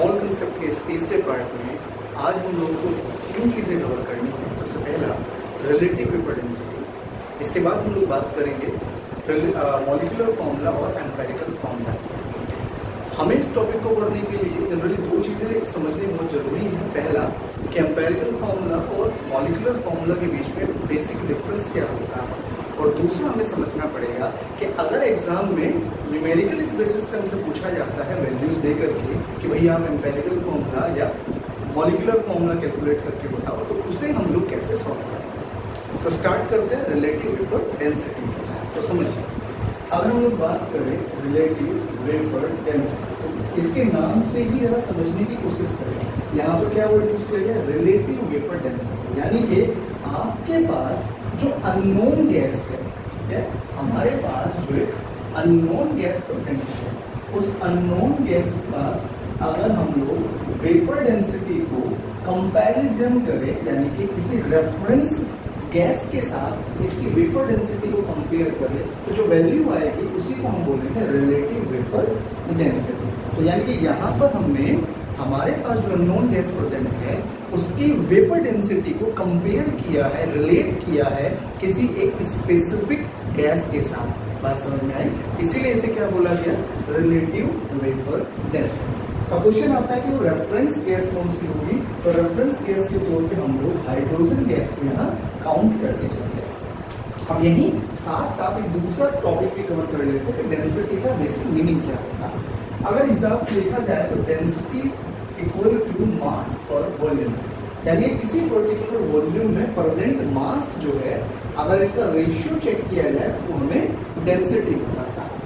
मोल concept के इस तीसरे पार्ट में आज हम लोगों को तीन चीज़ें कवर करनी है। सबसे पहला रिलेटिव वेपर डेंसिटी, इसके बाद हम लोग बात करेंगे मॉलिक्यूलर फॉर्मूला और एम्पेरिकल फॉर्मूला। हमें इस टॉपिक को पढ़ने के लिए जनरली दो चीज़ें समझनी बहुत ज़रूरी है। पहला कि एम्पेरिकल फॉर्मूला और मॉलिक्यूलर फॉर्मूला के बीच में बेसिक डिफरेंस क्या होता है, और दूसरा हमें समझना पड़ेगा कि अगर एग्जाम में न्यूमेरिकल इस बेसिस पे हमसे पूछा जाता है वैल्यूज दे करके कि भैया आप एम्पेरिकल फॉर्मूला या मॉलिक्यूलर फॉर्मूला कैलकुलेट करके बताओ, तो उसे हम लोग कैसे सॉल्व करें। तो स्टार्ट करते हैं रिलेटिव वेपर डेंसिटी के साथ। तो समझिए, अगर हम लोग बात करें रिलेटिव वेपर डेंसिटी, तो इसके नाम से ही जरा समझने की कोशिश करें। यहाँ पर क्या वर्ड यूज किया गया, रिलेटिव वेपर डेंसिटी, यानी कि आपके पास जो अननोन गैस है, ठीक है, हमारे पास जो एक अननोन गैस परसेंटेज है, उस अननोन गैस का अगर हम लोग वेपर डेंसिटी को कंपैरिजन करें, यानी कि किसी रेफरेंस गैस के साथ इसकी वेपर डेंसिटी को कंपेयर करें, तो जो वैल्यू आएगी उसी को हम बोलेंगे रिलेटिव वेपर डेंसिटी। तो यानी कि यहाँ पर हमने हमारे पास जो नॉन गैस प्रेजेंट है उसकी वेपर डेंसिटी को कंपेयर किया है, रिलेट किया है किसी एक स्पेसिफिक गैस के साथ। बात समझ में आई? इसीलिए इसे क्या बोला गया, रिलेटिव वेपर डेंसिटी। अब क्वेश्चन आता है कि वो रेफरेंस गैस कौन सी होगी, तो रेफरेंस गैस के तौर पे हम लोग हाइड्रोजन गैस को यहाँ काउंट करके चलते हैं। अब यही साथ साथ एक दूसरा टॉपिक भी कवर कर लेते हैं कि डेंसिटी का बेसिक मीनिंग क्या होता है। अगर हिसाब से देखा जाए तो डेंसिटी इक्वल टू मास पर वॉल्यूम, यानी किसी पर्टिकुलर वॉल्यूम में प्रेजेंट मास जो है अगर इसका रेशियो चेक किया जाए तो हमें डेंसिटी बताता है।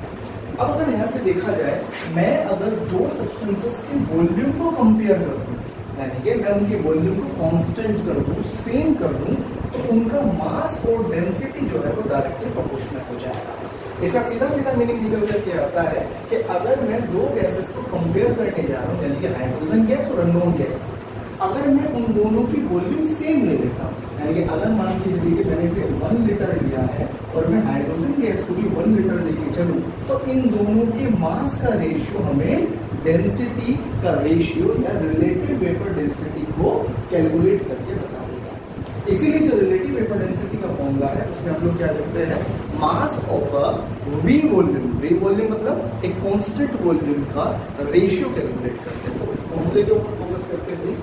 अब अगर यहाँ से देखा जाए, मैं अगर दो सब्सटेंसेस के वॉल्यूम को कंपेयर कर दूं, यानी कि मैं उनके वॉल्यूम को कांस्टेंट कर दूं, सेम कर दूं, तो उनका मास और डेंसिटी जो है वो डायरेक्टली प्रोपोर्शनल हो जाएगा। इसका सीधा सीधा मीनिंग निकल कर क्या आता है कि अगर मैं दो गैसेस को कंपेयर करने जा रहा हूँ, यानी कि हाइड्रोजन गैस और अननोन गैस, अगर मैं उन दोनों की वॉल्यूम सेम ले लेता हूँ, यानी कि अगर मान लीजिए कि मैंने इसे 1 लीटर लिया है और मैं हाइड्रोजन गैस को भी 1 लीटर लेके चलूँ, तो इन दोनों के मास का रेशियो हमें डेंसिटी का रेशियो या रिलेटिव वेपर डेंसिटी को कैलकुलेट करके बता देगा। इसीलिए जो रिलेटिव वेपर डेंसिटी का फॉर्मूला है उसमें हम लोग क्या करते हैं, mass of a V volume, V volume मतलब एक कांस्टेंट वॉल्यूम का रेशियो कैलकुलेट करते हैं। तो फॉर्मूले के ऊपर फोकस करते थे,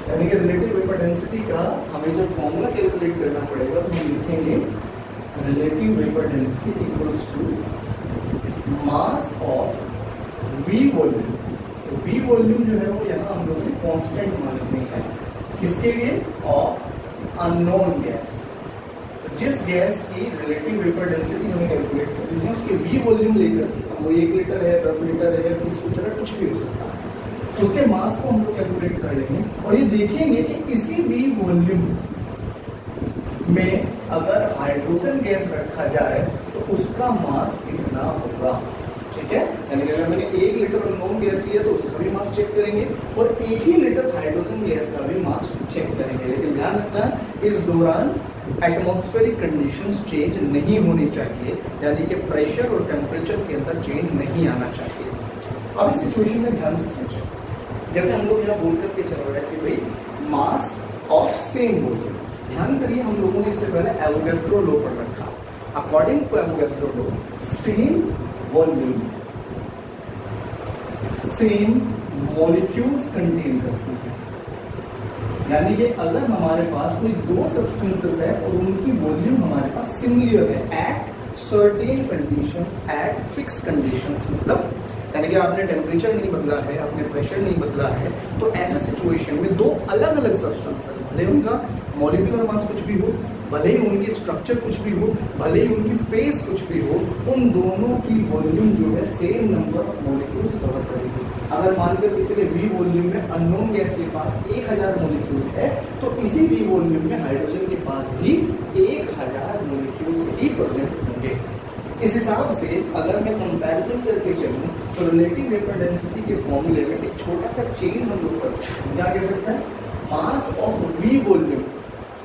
यानी कि रिलेटिव वेपर डेंसिटी का हमें जब फॉर्मूला कैलकुलेट करना पड़ेगा तो हम लिखेंगे relative vapour density equals to mass of V volume. तो वी वॉल्यूम जो है वो यहाँ हम लोग ने कांस्टेंट माननी है, किसके लिए, ऑफ अननोन गैस। तो जिस गैस की रिलेटिव वेपर डेंसिटी हमें कैलकुलेट करनी है उसके वी वॉल्यूम लेकर, वो 1 लीटर है, 10 लीटर है, 20 लीटर है, कुछ भी हो सकता है, उसके मास को हम लोग कैलकुलेट कर लेंगे और ये देखेंगे कि इसी वी वॉल्यूम में अगर हाइड्रोजन गैस रखा जाए तो उसका मास कितना होगा। ठीक है, यानी कि अगर मैंने 1 लीटर अननोन गैस लिया तो उसका भी मास चेक करेंगे और 1 ही लीटर हाइड्रोजन गैस का भी मास चेक करेंगे। लेकिन ध्यान रखना, इस दौरान एटमॉस्फेरिक कंडीशंस चेंज नहीं होनी चाहिए, यानी कि प्रेशर और टेम्परेचर के अंदर चेंज नहीं आना चाहिए। अब इस सिचुएशन में ध्यान से समझो, जैसे हम लोग यहाँ बोल करके चल रहे हैं कि भाई मास ऑफ सेम वॉल्यूम। ध्यान करिए, हम लोगों ने इससे पहले एवोगैड्रो लॉ पढ़ रखा। According to Avogadro law, same volume same molecules contain करती है, यानी कि अगर हमारे पास कोई दो सब्सटेंसेस है और उनकी वॉल्यूम हमारे पास सिमिलर है at certain conditions, eight fix conditions, मतलब यानी कि आपने टेम्परेचर नहीं बदला है, आपने प्रेशर नहीं बदला है, तो ऐसे सिचुएशन में दो अलग अलग सब्सटेंस, भले उनका मॉलिक्यूलर मास कुछ भी हो, भले ही उनकी स्ट्रक्चर कुछ भी हो, भले ही उनकी फेस कुछ भी हो, उन दोनों की वॉल्यूम जो है same number of molecules cover करेगी। अगर मानकर के चलिए वी वॉल्यूम में अननोन गैस के पास 1000 मॉलिक्यूल है, तो इसी वी वॉल्यूम में हाइड्रोजन के पास भी 1000 मॉलिक्यूल्स ही प्रेजेंट होंगे। इस हिसाब से अगर मैं कंपैरिजन करके चलूँ तो रिलेटिव वेपर डेंसिटी के फॉर्मूले में एक छोटा सा चेंज हम लोग कर सकते हैं। क्या कह सकते हैं, मास ऑफ वी वॉल्यूम।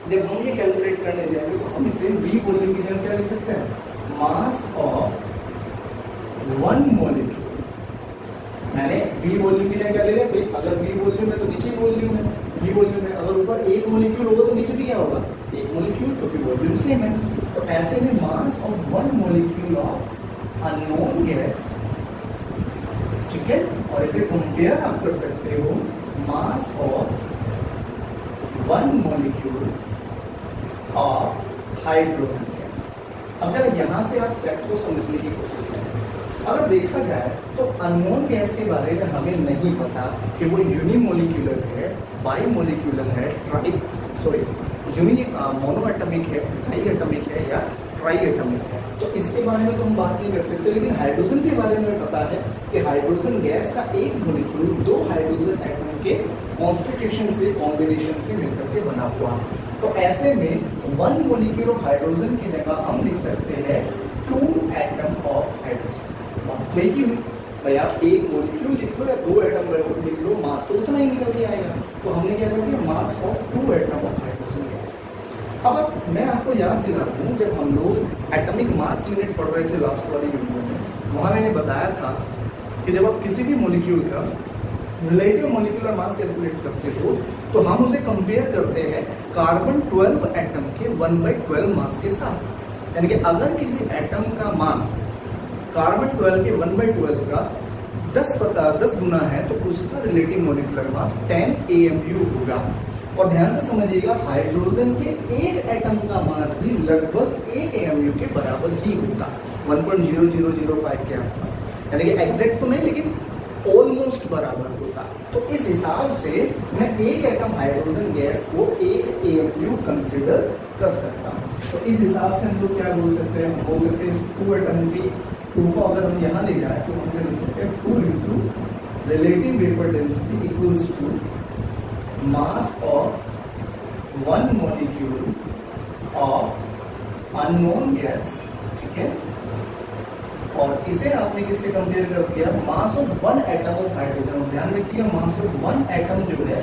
जब हम ये कैलकुलेट करने जाएंगे तो हम इसे वी वॉल्यूम की जगह क्या लिख सकते हैं, मास ऑफ 1 मॉलिक्यूल, मैंने V वॉल्यूम भी क्या ले रहे हैं भाई, अगर V वॉल्यूम है तो नीचे वॉल्यूम है, V वॉल्यूम है, अगर ऊपर एक मॉलिक्यूल होगा तो नीचे भी क्या होगा, एक मॉलिक्यूल, क्योंकि वॉल्यूम सेम है। तो ऐसे में मास of one molecule of unknown gas, ठीक है, और इसे कंपेयर आप कर सकते हो मास of one molecule of hydrogen gas. अगर यहां से आप फैक्ट को समझने की कोशिश करें, अगर देखा जाए तो अननोन गैस के बारे में हमें नहीं पता कि वो यूनिमोलिक्यूलर है, बाईमोलिक्यूलर है, मोनो एटमिक है, डाई एटमिक है या ट्राई एटमिक है। तो इसके बारे में तो हम बात नहीं कर सकते, लेकिन हाइड्रोजन के बारे में पता है कि हाइड्रोजन गैस का एक मॉलिक्यूल दो हाइड्रोजन एटम के कॉन्स्टिट्यूशन से, कॉम्बिनेशन से मिलकर के बना हुआ। तो ऐसे में वन मॉलिक्यूल ऑफ हाइड्रोजन की जगह हम लिख सकते हैं टू एटम ऑफ हाइड्रोजन। बात की भाई आप एक मॉलिक्यूल लिख लो या दो एटम लिख लो, मास तो उतना ही निकल के आएगा। तो हमने क्या कर दिया, mass of two atom of hydrogen gas. अब मैं आपको याद दिला दूं, जब हम लोग एटॉमिक मास यूनिट पढ़ रहे थे लास्ट वाली वीडियो में, वहां मैंने बताया था कि जब आप किसी भी मॉलिक्यूल का रिलेटिव मॉलिक्यूलर मास कैलकुलेट करते हो तो हम उसे कंपेयर करते हैं कार्बन 12 एटम के 1/12 मास के साथ। यानी कि अगर किसी एटम का मास कार्बन 12 के 1/12 का 10 गुना है तो उसका रिलेटिव मॉलिक्यूलर मास 10 AMU होगा। और ध्यान से समझिएगा, हाइड्रोजन के एक एटम का मास भी लगभग 1 AMU के बराबर ही होता, 1.0005 के आसपास, यानी कि एग्जैक्ट तो नहीं लेकिन ऑलमोस्ट बराबर होता। तो इस हिसाब से मैं एक एटम हाइड्रोजन गैस को 1 AMU कंसिडर कर सकता हूँ। तो इस हिसाब से हम लोग क्या बोल सकते हैं, बोल सकते हैं इस 2 एटम की 2 को अगर हम यहाँ ले जाए तो हम इसे लिख सकते हैं 2 into relative vapour density equals to mass of one molecule of unknown gas, ठीक है। और इसे आपने किससे कंपेयर कर दिया, mass of one atom of hydrogen. ध्यान रखिएगा, मास ऑफ वन एटम जो है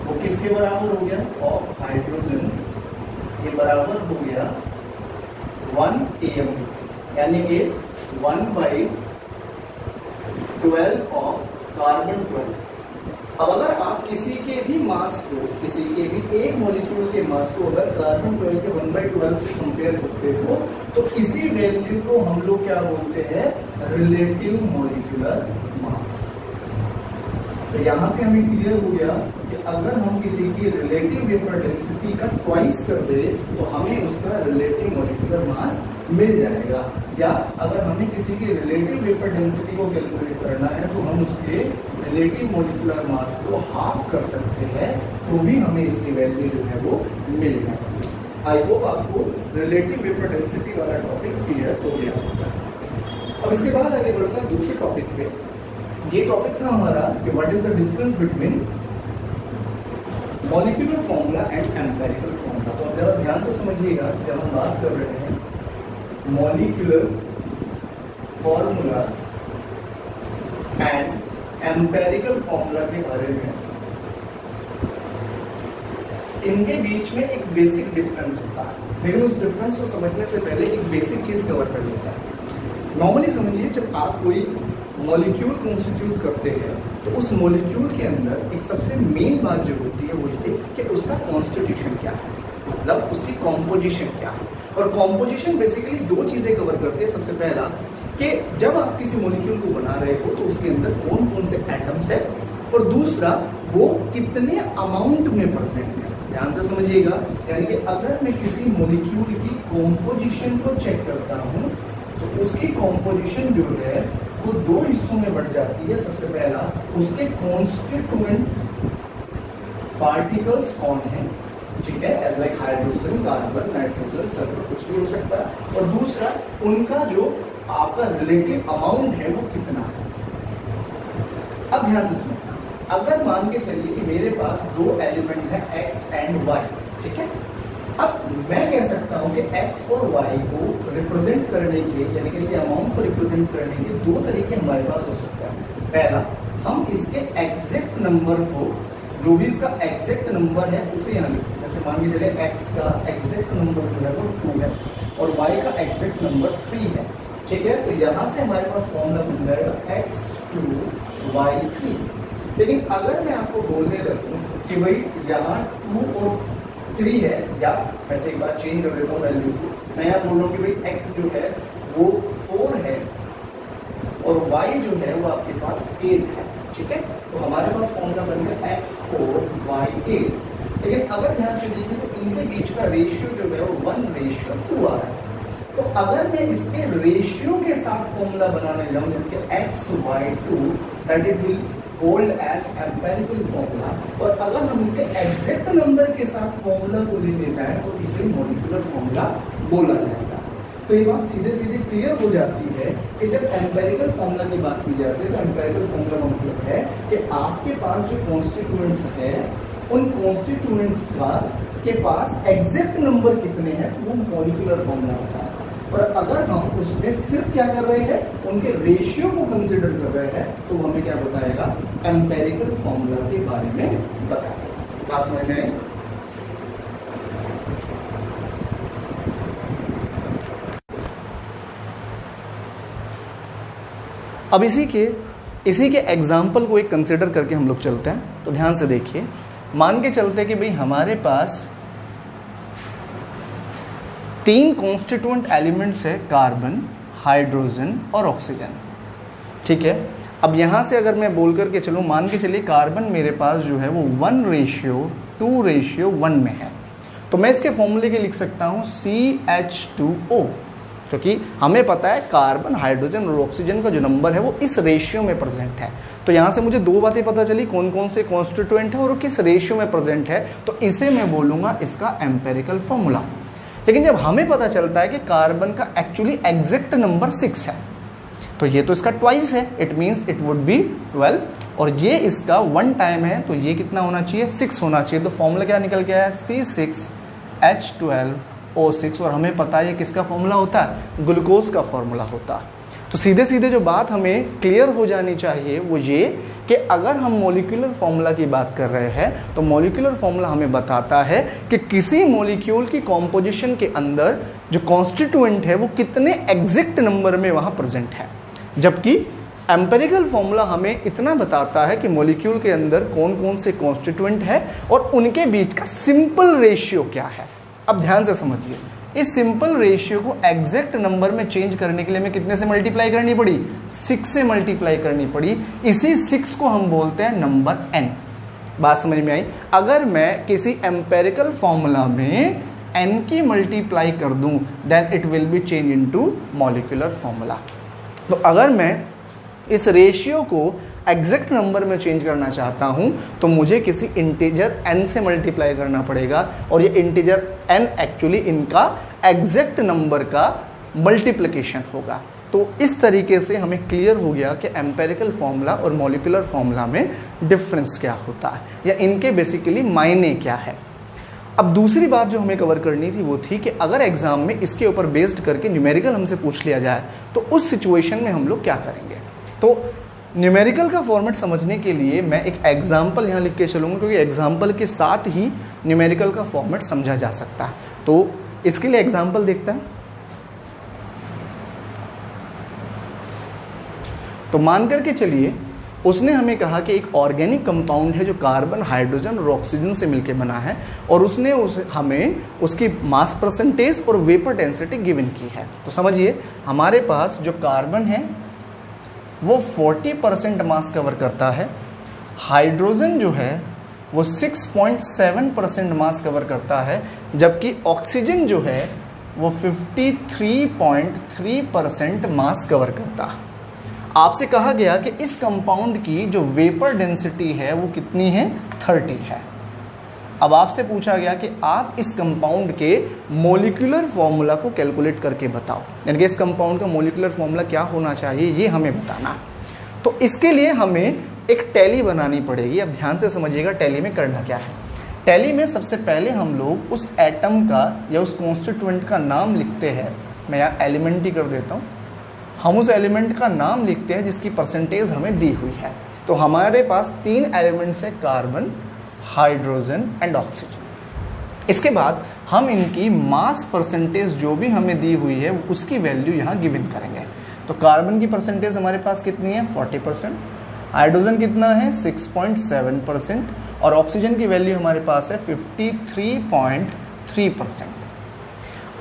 वो किसके बराबर हो गया, ऑफ हाइड्रोजन, ये बराबर हो गया 1 AMU, यानी कि 1/12 ऑफ कार्बन 12। अब अगर आप किसी के भी मास को, किसी के भी एक मॉलिक्यूल के मास को अगर कार्बन 12 के 1/12 से कंपेयर करते हो तो इसी वैल्यू को हम लोग क्या बोलते हैं, रिलेटिव मॉलिक्यूलर मास। तो यहां से हमें क्लियर हो गया कि अगर हम किसी की रिलेटिव वेपर डेंसिटी का ट्वाइस कर दे तो हमें उसका रिलेटिव मॉलिक्यूलर मास मिल जाएगा। या अगर हमें किसी की रिलेटिव वेपर डेंसिटी को कैलकुलेट करना है तो हम उसके रिलेटिव मॉलिक्यूलर मास को हाफ कर सकते हैं, तो भी हमें इसकी वैल्यू जो है वो मिल जाएगी। आई होप आपको रिलेटिव वेपर डेंसिटी वाला टॉपिक क्लियर हो गया होगा। अब इसके बाद आगे बढ़ते हैं दूसरे टॉपिक पे। ये टॉपिक था हमारा कि what is the difference between molecular formula and empirical formula. तो जरा ध्यान से समझिएगा, जब हम बात कर रहे हैं molecular formula and empirical formula के बारे में, इनके बीच में एक बेसिक डिफरेंस होता है, लेकिन उस डिफरेंस को समझने से पहले एक बेसिक चीज कवर कर लेता है। नॉर्मली समझिए, जब आप कोई मॉलिक्यूल कॉन्स्टिट्यूट करते हैं तो उस मॉलिक्यूल के अंदर एक सबसे मेन बात जो होती है वो ये कि उसका कॉन्स्टिट्यूशन क्या है, मतलब उसकी कॉम्पोजिशन क्या है। और कॉम्पोजिशन बेसिकली दो चीजें कवर करते हैं। सबसे पहला कि जब आप किसी मॉलिक्यूल को बना रहे हो तो उसके अंदर कौन कौन से एटम्स है, और दूसरा वो कितने अमाउंट में प्रेजेंट है। ध्यान से समझिएगा, यानी कि अगर मैं किसी मॉलिक्यूल की कॉम्पोजिशन को चेक करता हूँ तो उसकी कॉम्पोजिशन जो है वो दो हिस्सों में बढ़ जाती है। सबसे पहला, उसके कॉन्स्टिट्यूएंट पार्टिकल्स कौन है, ठीक है, as like hydrogen, carbon, nitrogen, sulphur, कुछ भी हो सकता है। और दूसरा, उनका जो आपका रिलेटिव अमाउंट है वो कितना है। अब ध्यान से समझना, अगर मान के चलिए कि मेरे पास दो एलिमेंट है x एंड y, ठीक है। अब मैं कह सकता हूं कि x और y को रिप्रेजेंट करने के, यानी किसी अमाउंट को रिप्रेजेंट करने के दो तरीके हमारे पास हो सकते हैं। पहला, हम इसके एग्जैक्ट नंबर को, जो भी इसका एग्जैक्ट नंबर है उसे यहाँ लिखते हैं। जैसे मान के चलिए x का एग्जैक्ट नंबर जो है वो 2 है और y का एग्जैक्ट नंबर 3 है, ठीक है। तो यहाँ से हमारे पास फॉर्मूला बन जाएगा x H2Y3। लेकिन अगर मैं आपको बोलने लगूं कि भाई यहाँ 2 और 3 है, या वैसे एक बार चेंज कर देता हूँ वैल्यू को, मैं यहाँ बोल रहा हूँ कि भाई x जो है वो 4 है और y जो है वो आपके पास 8 है, ठीक है। तो हमारे पास फॉर्मूला बन गया x4y8। लेकिन अगर ध्यान से देखिए तो इनके बीच का रेशियो जो है वो 1:2 आ रहा है। तो अगर मैं इसके रेशियो के साथ फॉर्मूला बनाने जाऊं जैसे xy2, that it will hold as empirical formula, और अगर हम इसके एग्जैक्ट नंबर के साथ फॉर्मूला को लेने जाएं तो इसे मॉलिक्यूलर फॉर्मूला बोला जाएगा। तो ये बात सीधे सीधे क्लियर हो जाती है कि जब एम्पिरिकल फॉर्मूला की बात की जाती है तो एम्पिरिकल फॉर्मूला का मतलब है कि आपके पास जो कॉन्स्टिट्यूएंट्स है उन कॉन्स्टिट्यूएंट्स के पास एग्जैक्ट नंबर कितने हैं तो वो मॉलिक्यूलर फॉर्मूला होता है। और अगर हम उसमें सिर्फ क्या कर रहे हैं, उनके रेशियो को कंसीडर कर रहे हैं, तो हमें क्या बताएगा, एम्पिरिकल फॉर्मूला के बारे में बताएगा। बात समझ में आई? अब इसी के एग्जाम्पल को एक कंसिडर करके हम लोग चलते हैं। तो ध्यान से देखिए, मान के चलते हैं कि भाई हमारे पास 3 कॉन्स्टिट्यूएंट एलिमेंट्स है, कार्बन, हाइड्रोजन और ऑक्सीजन, ठीक है। अब यहाँ से अगर मैं बोल करके चलूँ, मान के चलिए कार्बन मेरे पास जो है वो 1:2:1 में है, तो मैं इसके फॉर्मूले के लिख सकता हूँ CH2O, क्योंकि हमें पता है कार्बन, हाइड्रोजन और ऑक्सीजन का जो नंबर है वो इस रेशियो में प्रेजेंट है। तो यहाँ से मुझे 2 बातें पता चली, कौन कौन से कॉन्स्टिट्यूएंट है और किस रेशियो में प्रेजेंट है, तो इसे मैं बोलूँगा इसका एम्पेरिकल फॉर्मूला। लेकिन जब हमें पता चलता है कि कार्बन का एक्चुअली एग्जैक्ट नंबर 6 है, तो ये तो इसका ट्वाइस है, it means it would be 12, और ये इसका 1 टाइम है, तो ये कितना होना चाहिए, 6 होना चाहिए। तो फॉर्मूला क्या निकल के आया, C6H12O6, और हमें पता है ये किसका फॉर्मूला होता है, ग्लूकोज का फॉर्मूला होता है। तो सीधे सीधे जो बात हमें क्लियर हो जानी चाहिए वो ये कि अगर हम मॉलिक्यूलर फॉर्मूला की बात कर रहे हैं तो मॉलिक्यूलर फॉर्मूला हमें बताता है कि किसी मॉलिक्यूल की कॉम्पोजिशन के अंदर जो कॉन्स्टिट्यूएंट है वो कितने एग्जैक्ट नंबर में वहां प्रेजेंट है, जबकि एम्पेरिकल फॉर्मूला हमें इतना बताता है कि मॉलिक्यूल के अंदर कौन कौन से कॉन्स्टिट्यूएंट है और उनके बीच का सिंपल रेशियो क्या है। अब ध्यान से समझिए, इस सिंपल रेशियो को एग्जैक्ट नंबर में चेंज करने के लिए हमें कितने से मल्टीप्लाई करनी पड़ी, 6 से मल्टीप्लाई करनी पड़ी। इसी 6 को हम बोलते हैं नंबर n। बात समझ में आई? अगर मैं किसी एम्पेरिकल फॉर्मूला में n की मल्टीप्लाई कर दूं then it will be change into molecular formula. तो अगर मैं इस रेशियो को एग्जैक्ट नंबर में चेंज करना चाहता हूं तो मुझे किसी इंटीजर n से मल्टीप्लाई करना पड़ेगा, और ये इंटीजर n एक्चुअली इनका एग्जैक्ट नंबर का मल्टीप्लिकेशन होगा। तो इस तरीके से हमें क्लियर हो गया कि एम्पेरिकल फॉर्मूला और मॉलिक्यूलर फॉर्मूला में डिफरेंस क्या होता है या इनके बेसिकली मायने क्या है। अब दूसरी बात जो हमें कवर करनी थी वो थी कि अगर एग्जाम में इसके ऊपर बेस्ड करके न्यूमेरिकल हमसे पूछ लिया जाए तो उस सिचुएशन में हम लोग क्या करेंगे। तो न्यूमेरिकल का फॉर्मेट समझने के लिए मैं एक एग्जाम्पल यहाँ लिख के चलूँगा, क्योंकि एग्जाम्पल के साथ ही न्यूमेरिकल का फॉर्मेट समझा जा सकता है। तो इसके लिए एग्जाम्पल देखते हैं। तो मान करके चलिए उसने हमें कहा कि एक ऑर्गेनिक कंपाउंड है जो कार्बन, हाइड्रोजन और ऑक्सीजन से मिलकर बना है, और उसने हमें उसकी मास परसेंटेज और वेपर डेंसिटी गिवन की है। तो समझिए हमारे पास जो कार्बन है वो 40% मास कवर करता है, हाइड्रोजन जो है वो 6.7% मास कवर करता है, जबकि ऑक्सीजन जो है वो 53.3% मास कवर करता है। आपसे कहा गया कि इस कंपाउंड की जो वेपर डेंसिटी है वो कितनी है, 30 है। अब आपसे पूछा गया कि आप इस कंपाउंड के मॉलिक्यूलर फॉर्मूला को कैलकुलेट करके बताओ, यानी कि इस कंपाउंड का मॉलिक्यूलर फॉर्मूला क्या होना चाहिए ये हमें बताना। तो इसके लिए हमें एक टैली बनानी पड़ेगी। अब ध्यान से समझिएगा टैली में करना क्या है। टैली में सबसे पहले हम लोग उस एटम का या उस कॉन्स्टिट्यूएंट का नाम लिखते हैं। मैं यहाँ एलिमेंट ही कर देता हूँ। हम उस एलिमेंट का नाम लिखते हैं जिसकी परसेंटेज हमें दी हुई है। तो हमारे पास 3 एलिमेंट्स है, कार्बन, हाइड्रोजन एंड ऑक्सीजन। इसके बाद हम इनकी मास परसेंटेज जो भी हमें दी हुई है उसकी वैल्यू यहाँ गिवन करेंगे। तो कार्बन की परसेंटेज हमारे पास कितनी है 40%, हाइड्रोजन कितना है 6.7% और ऑक्सीजन की वैल्यू हमारे पास है 53.3%।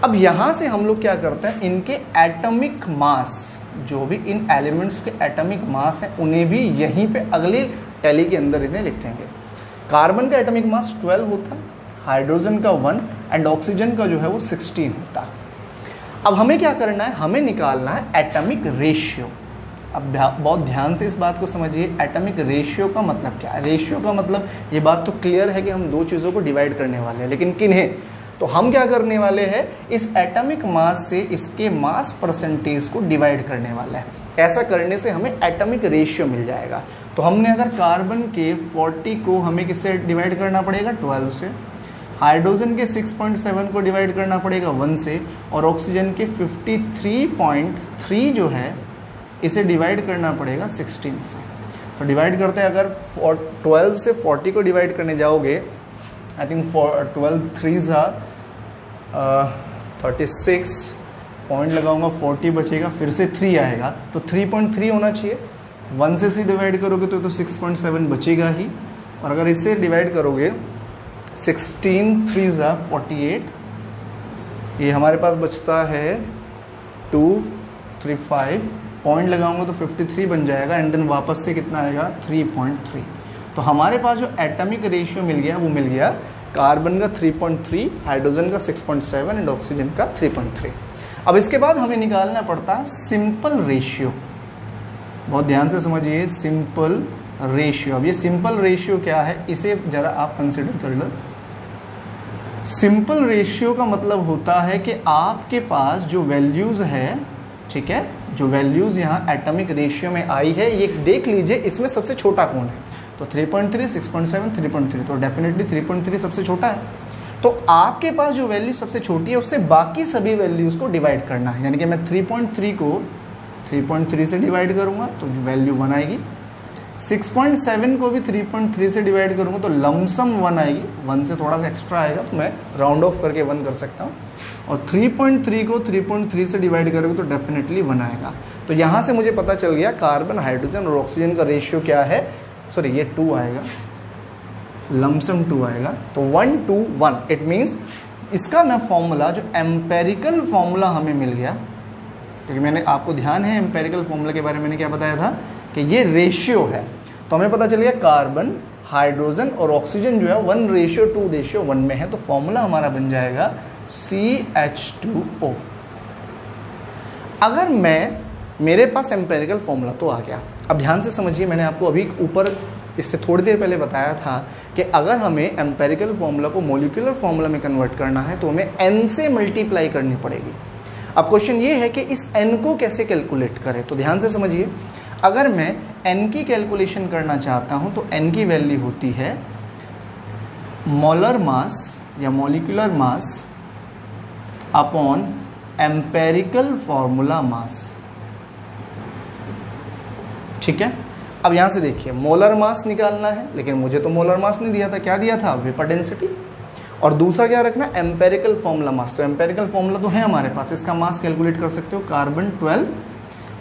अब यहाँ से हम लोग क्या करते हैं, इनके एटॉमिक मास, जो भी इन एलिमेंट्स के एटॉमिक मास हैं उन्हें भी यहीं पे अगले टैली के अंदर इन्हें लिख देंगे। कार्बन का एटॉमिक मास 12 होता है, हाइड्रोजन का 1 एंड ऑक्सीजन का जो है वो 16 होता है। अब हमें क्या करना है, हमें निकालना है एटॉमिक रेशियो। अब बहुत ध्यान से इस बात को समझिए, एटॉमिक रेशियो का मतलब क्या है। रेशियो का मतलब ये बात तो क्लियर है कि हम दो चीज़ों को डिवाइड करने वाले हैं, लेकिन किन्हें, तो हम क्या करने वाले हैं, इस एटॉमिक मास से इसके मास परसेंटेज को डिवाइड करने वाला है। ऐसा करने से हमें एटॉमिक रेशियो मिल जाएगा। तो हमने अगर कार्बन के 40 को हमें किससे डिवाइड करना पड़ेगा 12 से, हाइड्रोजन के 6.7 को डिवाइड करना पड़ेगा 1 से और ऑक्सीजन के 53.3 जो है इसे डिवाइड करना पड़ेगा 16 से। तो डिवाइड करते हैं, अगर 12 से 40 को डिवाइड करने जाओगे, I think 12 3s are 36 point लगाऊंगा, 40 बचेगा, फिर से 3 आएगा तो 3.3 होना चाहिए। 1 से सी डिवाइड करोगे तो 6.7 बचेगा ही, और अगर इससे डिवाइड करोगे 16 3s आर 48, ये हमारे पास बचता है 235, पॉइंट लगाऊंगा तो 53 बन जाएगा एंड देन वापस से कितना आएगा 3.3। तो हमारे पास जो एटॉमिक रेशियो मिल गया वो मिल गया कार्बन का 3.3, हाइड्रोजन का 6.7 एंड ऑक्सीजन का 3.3। अब इसके बाद हमें निकालना पड़ता है सिंपल रेशियो। बहुत ध्यान से समझिए, सिंपल रेशियो। अब ये सिंपल रेशियो क्या है, इसे जरा आप कंसिडर कर लो। सिंपल रेशियो का मतलब होता है कि आपके पास जो वैल्यूज है, ठीक है, जो वैल्यूज यहाँ एटॉमिक रेशियो में आई है, ये देख लीजिए इसमें सबसे छोटा कौन है। तो 3.3, 6.7, 3.3, तो डेफिनेटली 3.3 सबसे छोटा है। तो आपके पास जो वैल्यू सबसे छोटी है उससे बाकी सभी वैल्यूज को डिवाइड करना है। यानी कि मैं 3.3 को 3.3 से डिवाइड करूंगा तो वैल्यू 1 आएगी, 6.7 को भी 3.3 से डिवाइड करूंगा तो लमसम 1 आएगी, 1 से थोड़ा सा एक्स्ट्रा आएगा तो मैं राउंड ऑफ करके 1 कर सकता हूँ, और 3.3 को 3.3 से डिवाइड करोगे तो डेफिनेटली 1 आएगा। तो यहाँ से मुझे पता चल गया कार्बन, हाइड्रोजन और ऑक्सीजन का रेशियो क्या है, सॉरी ये 2 आएगा, लमसम 2 आएगा, तो 1 to 1। इट मीन्स इसका ना फॉर्मूला, जो एम्पेरिकल फॉर्मूला हमें मिल गया, क्योंकि मैंने आपको ध्यान है एम्पेरिकल फॉर्मूला के बारे में मैंने क्या बताया था कि ये रेशियो है। तो हमें पता चल गया कार्बन, हाइड्रोजन और ऑक्सीजन जो है 1:2:1 में है। तो फॉर्मूला हमारा बन जाएगा CH2O। अगर मेरे पास एम्पेरिकल फॉर्मूला तो आ गया। अब ध्यान से समझिए, मैंने आपको अभी ऊपर इससे थोड़ी देर पहले बताया था कि अगर हमें एम्पेरिकल फॉर्मूला को मॉलिक्यूलर फॉर्मूला में कन्वर्ट करना है तो हमें n से मल्टीप्लाई करनी पड़ेगी। अब क्वेश्चन ये है कि इस n को कैसे कैलकुलेट करें। तो ध्यान से समझिए, अगर मैं n की कैलकुलेशन करना चाहता हूं तो n की वैल्यू होती है मोलर मास या molecular mass upon empirical formula mass. ठीक है, अब यहां से देखिए, मोलर मास निकालना है, लेकिन मुझे तो मोलर मास नहीं दिया था, क्या दिया था, वेपर डेंसिटी। और दूसरा क्या रखना, एम्पेरिकल फॉर्मूला मास। तो एम्पेरिकल फॉर्मूला तो है हमारे पास, इसका मास कैलकुलेट कर सकते हो। कार्बन 12,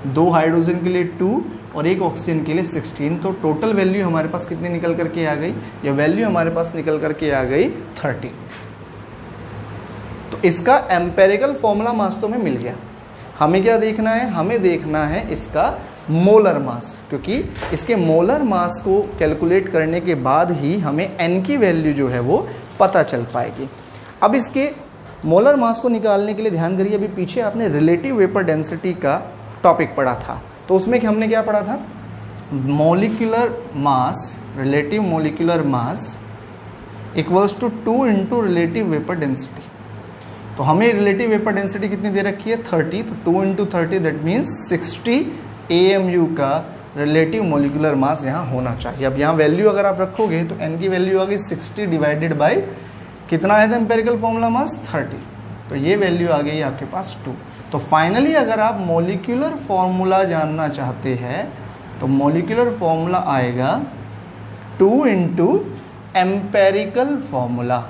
2 हाइड्रोजन के लिए 2 और 1 ऑक्सीजन के लिए 16। तो टोटल वैल्यू हमारे पास कितनी निकल करके आ गई, या वैल्यू हमारे पास निकल करके आ गई 30। तो इसका एम्पेरिकल फॉर्मूला मास तो हमें मिल गया। हमें क्या देखना है, हमें देखना है इसका मोलर मास, क्योंकि इसके मोलर मास को कैलकुलेट करने के बाद ही हमें n की वैल्यू जो है वो पता चल पाएगी। अब इसके मोलर मास को निकालने के लिए ध्यान करिए, अभी पीछे आपने रिलेटिव वेपर डेंसिटी का टॉपिक पढ़ा था, तो उसमें हमने क्या पढ़ा था, molecular mass, relative molecular mass equals to 2 into relative vapour density. तो हमें रिलेटिव वेपर डेंसिटी कितनी दे रखी है, 30, तो 2 इंटू 30 दैट मीन्स 60 AMU का रिलेटिव मॉलिक्यूलर मास यहाँ होना चाहिए। अब यहाँ वैल्यू अगर आप रखोगे तो n की वैल्यू आ गई 60 डिवाइडेड बाय कितना आया था एम्पेरिकल फॉर्मूला मास 30, तो ये वैल्यू आ गई आपके पास 2। तो फाइनली अगर आप मॉलिक्यूलर फॉर्मूला जानना चाहते हैं तो मॉलिक्यूलर फॉर्मूला आएगा 2 इंटू एम्पेरिकल फॉर्मूला,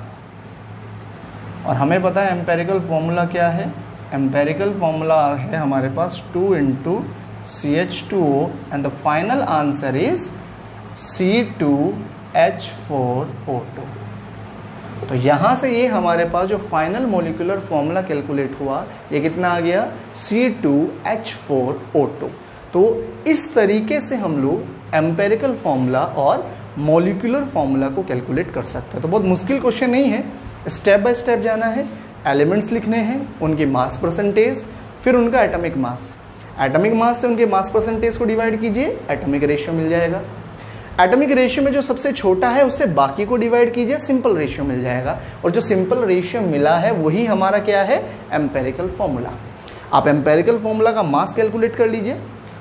और हमें पता है एम्पेरिकल फॉर्मूला क्या है, एम्पेरिकल फॉर्मूला है हमारे पास 2 into CH2O and the final answer is C2H4O2। तो यहाँ से ये हमारे पास जो फाइनल मोलिकुलर फॉर्मूला कैलकुलेट हुआ ये कितना आ गया C2H4O2। तो इस तरीके से हम लोग एम्पेरिकल फॉर्मूला और मॉलिक्यूलर फॉर्मूला को कैलकुलेट कर सकते हैं। तो बहुत मुश्किल क्वेश्चन नहीं है, स्टेप बाय स्टेप जाना है। एलिमेंट्स लिखने हैं, उनकी मास परसेंटेज, फिर उनका एटॉमिक मास। एटॉमिक मास से उनके मास परसेंटेज को डिवाइड कीजिए, एटॉमिक रेशियो मिल जाएगा। एटॉमिक रेशियो में जो सबसे छोटा है उससे बाकी को डिवाइड कीजिए, सिंपल रेशियो मिल जाएगा। और जो सिंपल रेशियो मिला है वही हमारा क्या है, एम्पेरिकल फॉर्मूला। आप एम्पेरिकल फॉर्मूला का मास कैलकुलेट कर लीजिए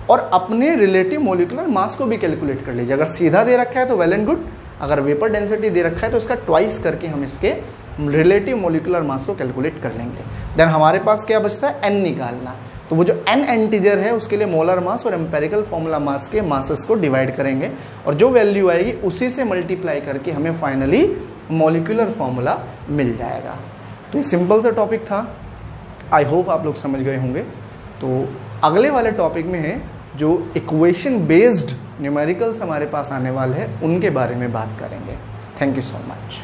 और अपने रिलेटिव मोलिकुलर मास को भी कैलकुलेट कर लीजिए। अगर सीधा दे रखा है तो वेल एंड गुड, अगर वेपर डेंसिटी दे रखा है तो इसका ट्वाइस करके हम इसके रिलेटिव मोलिकुलर मास को कैलकुलेट कर लेंगे। देन हमारे पास क्या बचता है, एन निकालना। तो वो जो एन एंटीजर है उसके लिए मोलर मास और एम्पेरिकल फॉर्मूला मास के मासेस को डिवाइड करेंगे और जो वैल्यू आएगी उसी से मल्टीप्लाई करके हमें फाइनली मॉलिक्यूलर फॉर्मूला मिल जाएगा। तो ये सिंपल सा टॉपिक था, आई होप आप लोग समझ गए होंगे। तो अगले वाले टॉपिक में है जो इक्वेशन बेस्ड न्यूमेरिकल्स हमारे पास आने वाले हैं, उनके बारे में बात करेंगे। Thank you so much.